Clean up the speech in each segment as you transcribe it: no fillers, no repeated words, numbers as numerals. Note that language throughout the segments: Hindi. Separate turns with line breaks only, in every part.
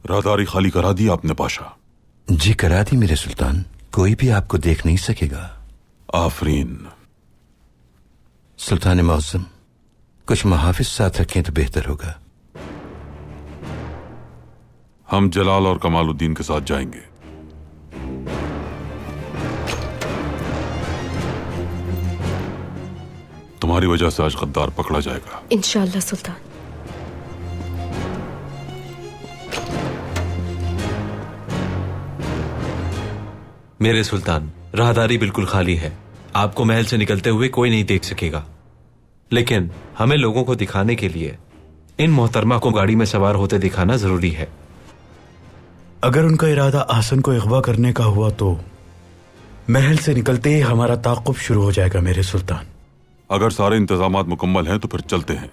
राहदारी खाली करा दी आपने पाशा?
जी करा दी मेरे सुल्तान। कोई भी आपको देख नहीं सकेगा।
आफरीन।
सुल्तान मौसम, कुछ मुहाफिज साथ रखें तो बेहतर होगा।
हम जलाल और कमालुद्दीन के साथ जाएंगे। तुम्हारी वजह से आज गद्दार पकड़ा जाएगा।
इंशाअल्लाह सुल्तान।
मेरे सुल्तान, राहदारी बिल्कुल खाली है। आपको महल से निकलते हुए कोई नहीं देख सकेगा, लेकिन हमें लोगों को दिखाने के लिए इन मोहतरमा को गाड़ी में सवार होते दिखाना जरूरी है।
अगर उनका इरादा आसन को अगवा करने का हुआ तो महल से निकलते ही हमारा ताक़ुब शुरू हो जाएगा मेरे सुल्तान।
अगर सारे इंतजामात मुकम्मल हैं तो फिर चलते हैं।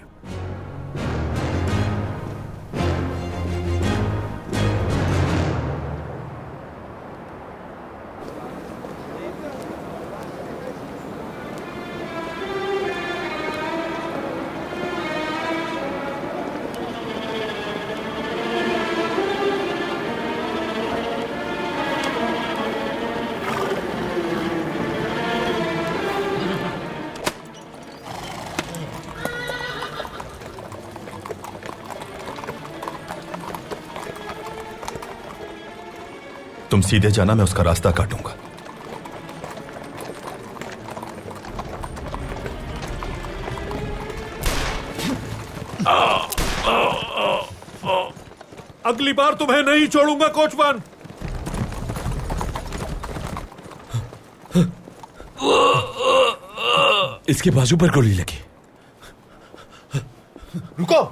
तुम सीधे जाना, मैं उसका रास्ता काटूंगा।
अगली बार तुम्हें नहीं छोड़ूंगा कोचवान।
इसके बाजू पर गोली लगी।
रुको।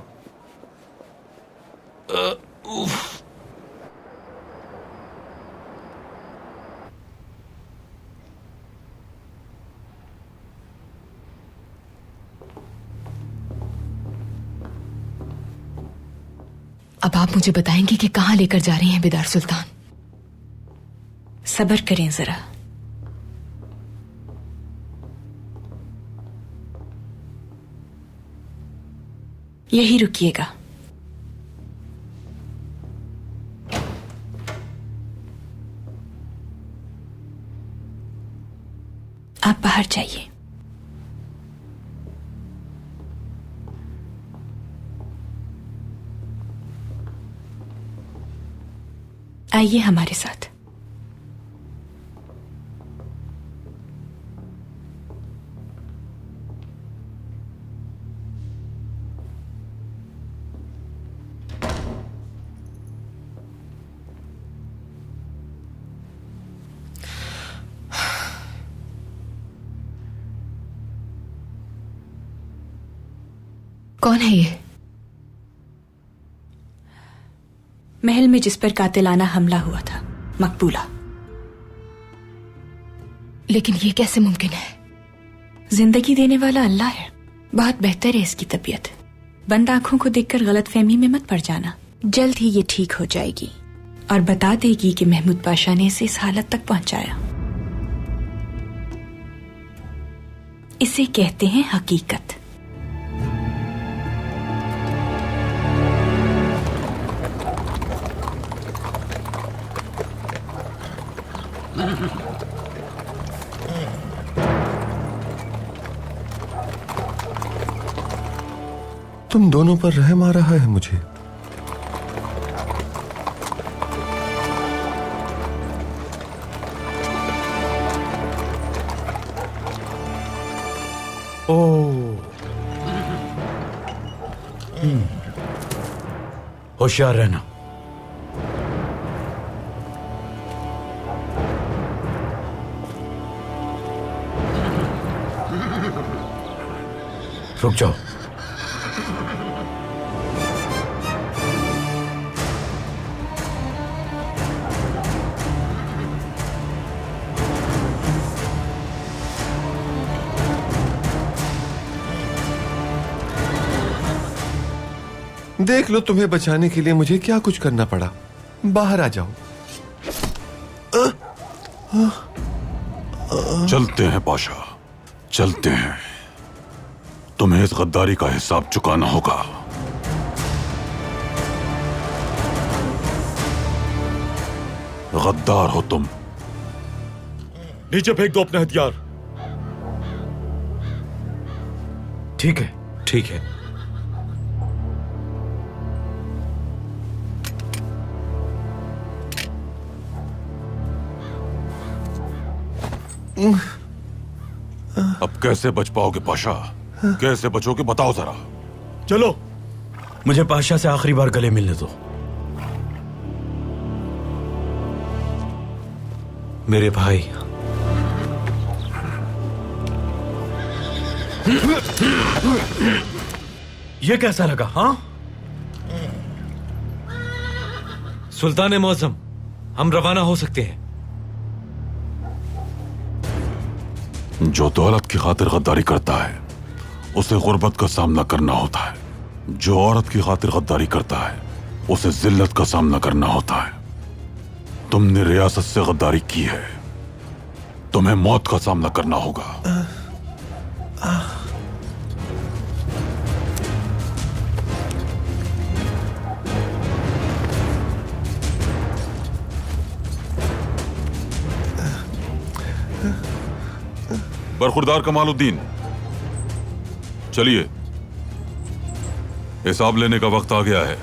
अब आप मुझे बताएंगे कि कहां लेकर जा रही हैं बिदार सुल्तान?
सब्र करें जरा। यही रुकिएगा। आप बाहर जाइए। आइए हमारे साथ।
कौन है ये?
महल में जिस पर कातिलाना हमला हुआ था, मकबूला।
लेकिन ये कैसे मुमकिन है?
जिंदगी देने वाला अल्लाह है। बहुत बेहतर है इसकी तबीयत। बंद आंखों को देखकर गलतफहमी में मत पड़ जाना। जल्द ही ये ठीक हो जाएगी और बता देगी कि महमूद पाशा ने इसे इस हालत तक पहुंचाया। इसे कहते हैं हकीकत।
तुम दोनों पर रहम आ रहा है मुझे।
होशियार रहना। रुक जाओ।
देख लो तुम्हें बचाने के लिए मुझे क्या कुछ करना पड़ा। बाहर आ जाओ।
चलते हैं पाशा, चलते हैं। तुम्हें इस गद्दारी का हिसाब चुकाना होगा। गद्दार हो तुम।
नीचे फेंक दो अपने हथियार।
ठीक है।
ठीक है।
अब कैसे बच पाओगे पाशा? कैसे बचोगे बताओ जरा।
चलो।
मुझे पाशा से आखिरी बार गले मिलने दो।
मेरे भाई,
ये कैसा लगा? हाँ,
सुल्तान मौजम, हम रवाना हो सकते हैं।
जो दौलत की खातिर गद्दारी करता है उसे गुर्बत का सामना करना होता है। जो औरत की खातिर गद्दारी करता है उसे जिल्लत का सामना करना होता है। तुमने रियासत से गद्दारी की है, तुम्हें मौत का सामना करना होगा। बरखुरदार कमालुद्दीन, चलिए, हिसाब लेने का वक्त आ गया है।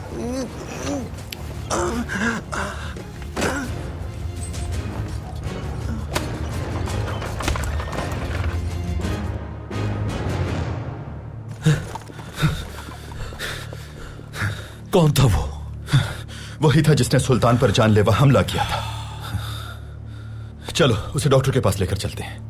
कौन था वो? वही था जिसने सुल्तान पर जानलेवा हमला किया था। चलो उसे डॉक्टर के पास लेकर चलते हैं।